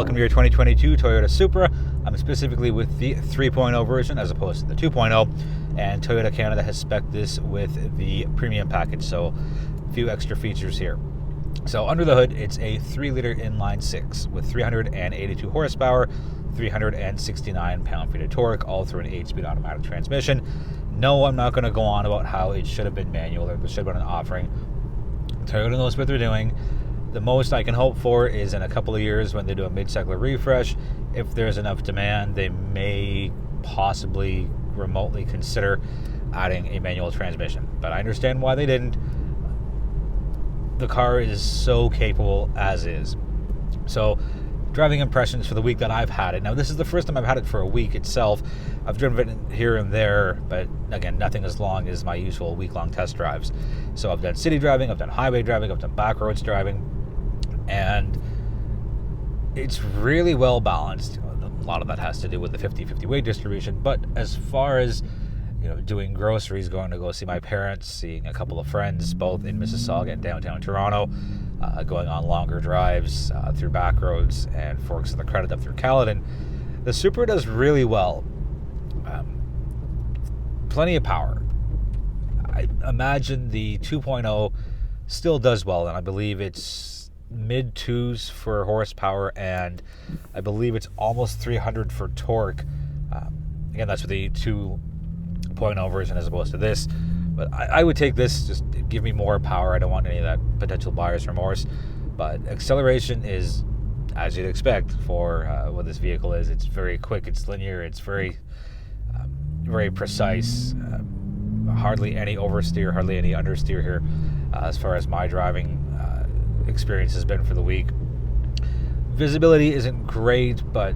welcome to your 2022 Toyota Supra. I'm specifically with the 3.0 version as opposed to the 2.0, and Toyota Canada has spec'd this with the premium package, so a few extra features here. So under the hood, it's a 3-liter inline 6 with 382 horsepower, 369 pound-feet of torque, all through an 8-speed automatic transmission. No, I'm not going to go on about how it should have been manual or there should have been an offering. Toyota knows what they're doing. The most I can hope for is in a couple of years when they do a mid-cycle refresh, if there's enough demand, they may possibly remotely consider adding a manual transmission. But I understand why they didn't. The car is so capable as is. So, driving impressions for the week that I've had it. Now, this is the first time I've had it for a week itself. I've driven it here and there, but again, nothing as long as my usual week-long test drives. So I've done city driving, I've done highway driving, I've done back roads driving, and it's really well balanced. A lot of that has to do with the 50-50 weight distribution, but as far as doing groceries, going to go see my parents, seeing a couple of friends, both in Mississauga and downtown Toronto, going on longer drives through back roads and forks of the credit up through Caledon, the Supra does really well. Plenty of power. I imagine the 2.0 still does well, and I believe it's mid-2s for horsepower, and I believe it's almost 300 for torque. Again, that's with the 2.0 version as opposed to this, but I would take this. Just give me more power. I don't want any of that potential buyer's remorse, but acceleration is as you'd expect for what this vehicle is. It's very quick, it's linear, it's very precise. Hardly any oversteer, hardly any understeer here as far as my driving experience has been for the week. Visibility isn't great, but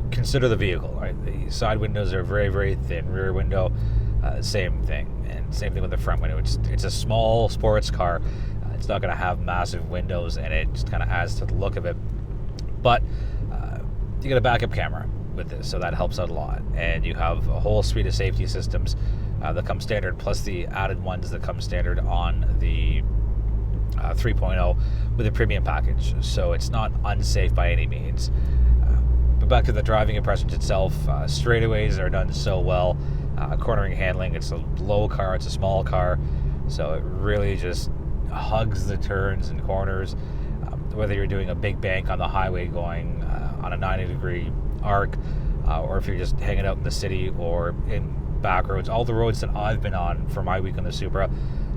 consider the vehicle, right? The side windows are very, very thin. Rear window, same thing, and same thing with the front window. It's a small sports car. It's not going to have massive windows, and it just kind of adds to the look of it. But you get a backup camera with this, so that helps out a lot. And you have a whole suite of safety systems that come standard, plus the added ones that come standard on the 3.0 with a premium package. So it's not unsafe by any means. But back to the driving impressions itself, straightaways are done so well. Cornering handling, it's a low car, it's a small car, so it really just hugs the turns and corners. Whether you're doing a big bank on the highway going on a 90-degree arc, or if you're just hanging out in the city or in back roads, all the roads that I've been on for my week on the Supra,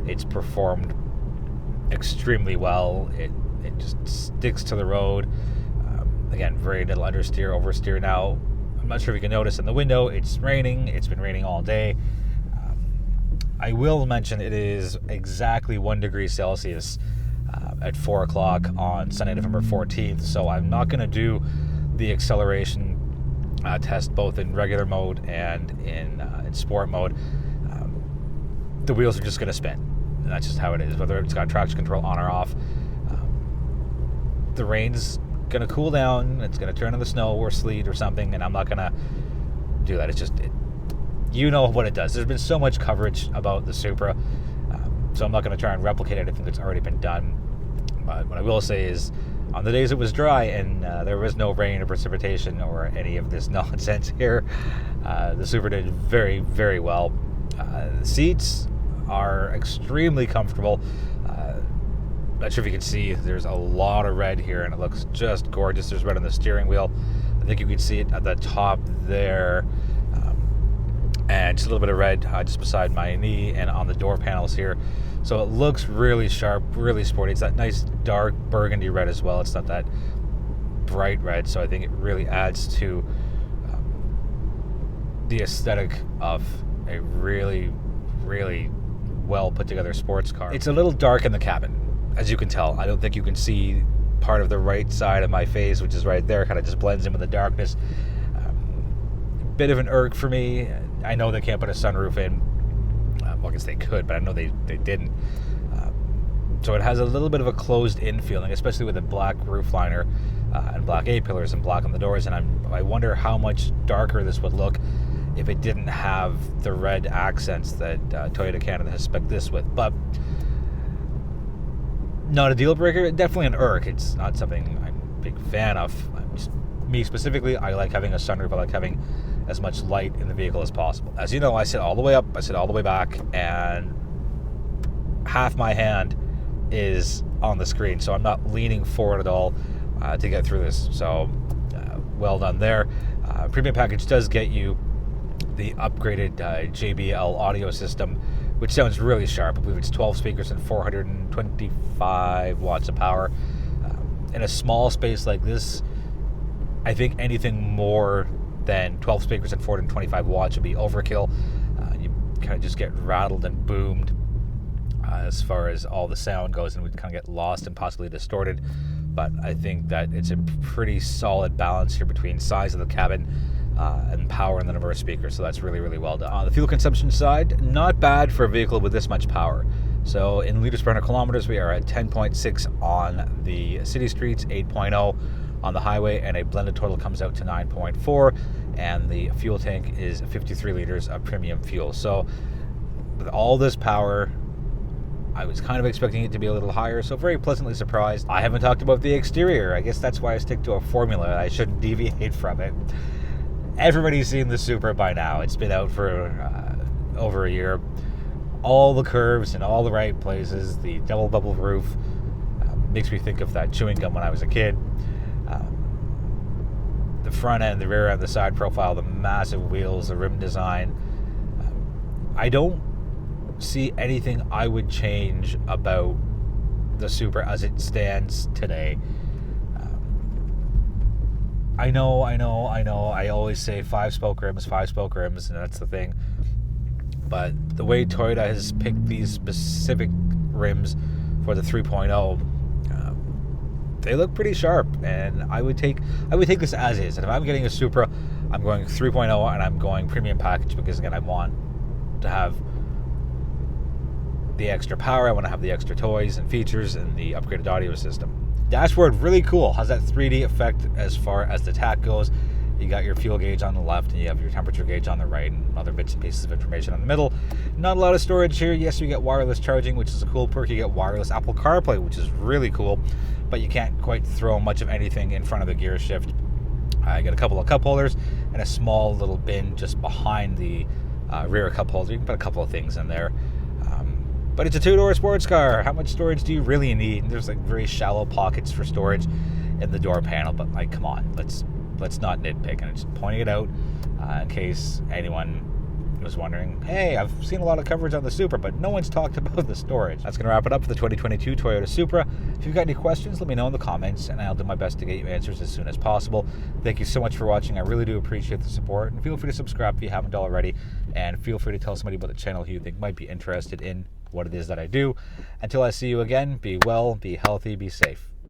it's performed extremely well. It just sticks to the road. Again, very little understeer, oversteer. Now, I'm not sure if you can notice in the window, it's raining. It's been raining all day. I will mention it is exactly 1 degree Celsius at 4 o'clock on Sunday, November 14th. So I'm not going to do the acceleration test both in regular mode and in sport mode. The wheels are just going to spin. And that's just how it is, whether it's got traction control on or off. The rain's going to cool down. It's going to turn into snow or sleet or something, and I'm not going to do that. It's just, you know what it does. There's been so much coverage about the Supra, so I'm not going to try and replicate anything that's already been done. But what I will say is, on the days it was dry and there was no rain or precipitation or any of this nonsense here, the Supra did very, very well. The seats are extremely comfortable. Not sure if you can see, there's a lot of red here and it looks just gorgeous. There's red on the steering wheel. I think you can see it at the top there, and just a little bit of red just beside my knee and on the door panels here. So it looks really sharp, really sporty. It's that nice dark burgundy red as well. It's not that bright red, so I think it really adds to the aesthetic of a really, really well put together sports car. It's a little dark in the cabin, as you can tell. I don't think you can see part of the right side of my face, which is right there, kind of just blends in with the darkness. Bit of an irk for me. I know they can't put a sunroof in. Well, I guess they could, but I know they didn't. So it has a little bit of a closed-in feeling, especially with a black roof liner and black A-pillars and black on the doors. And I wonder how much darker this would look if it didn't have the red accents that Toyota Canada has spec'd this with. But not a deal breaker, definitely an irk. It's not something I'm a big fan of. Just me specifically, I like having a sunroof. I like having as much light in the vehicle as possible. As you know, I sit all the way up, I sit all the way back, and half my hand is on the screen, so I'm not leaning forward at all to get through this. So well done there. Premium package does get you the upgraded JBL audio system, which sounds really sharp. I believe it's 12 speakers and 425 watts of power. In a small space like this, I think anything more than 12 speakers and 425 watts would be overkill. You kind of just get rattled and boomed as far as all the sound goes, and would kind of get lost and possibly distorted. But I think that it's a pretty solid balance here between size of the cabin and power and the number of speakers, so that's really, really well done. On the fuel consumption side, not bad for a vehicle with this much power. So in liters per 100 kilometers, we are at 10.6 on the city streets, 8.0 on the highway, and a blended total comes out to 9.4, and the fuel tank is 53 liters of premium fuel. So with all this power, I was kind of expecting it to be a little higher, so very pleasantly surprised. I haven't talked about the exterior. I guess that's why I stick to a formula. I shouldn't deviate from it. Everybody's seen the Supra by now. It's been out for over a year. All the curves in all the right places. The double bubble roof makes me think of that chewing gum when I was a kid. The front end, the rear end, the side profile, the massive wheels, the rim design. I don't see anything I would change about the Supra as it stands today. I know. I always say 5-spoke rims, and that's the thing. But the way Toyota has picked these specific rims for the 3.0, they look pretty sharp, and I would take this as is. And if I'm getting a Supra, I'm going 3.0 and I'm going premium package, because again, I want to have the extra power, I want to have the extra toys and features, and the upgraded audio system. Dashboard, really cool. Has that 3D effect as far as the tach goes. You got your fuel gauge on the left, and you have your temperature gauge on the right, and other bits and pieces of information on the middle. Not a lot of storage here. Yes, you get wireless charging, which is a cool perk. You get wireless Apple CarPlay, which is really cool, but you can't quite throw much of anything in front of the gear shift. I got a couple of cup holders and a small little bin just behind the rear cup holder. You can put a couple of things in there. But it's a two-door sports car. How much storage do you really need? There's like very shallow pockets for storage in the door panel, but like, come on, let's not nitpick. And I'm just pointing it out in case anyone was wondering, hey, I've seen a lot of coverage on the Supra, but no one's talked about the storage. That's going to wrap it up for the 2022 Toyota Supra. If you've got any questions, let me know in the comments, and I'll do my best to get you answers as soon as possible. Thank you so much for watching. I really do appreciate the support, and feel free to subscribe if you haven't already, and feel free to tell somebody about the channel who you think might be interested in what it is that I do. Until I see you again, be well, be healthy, be safe.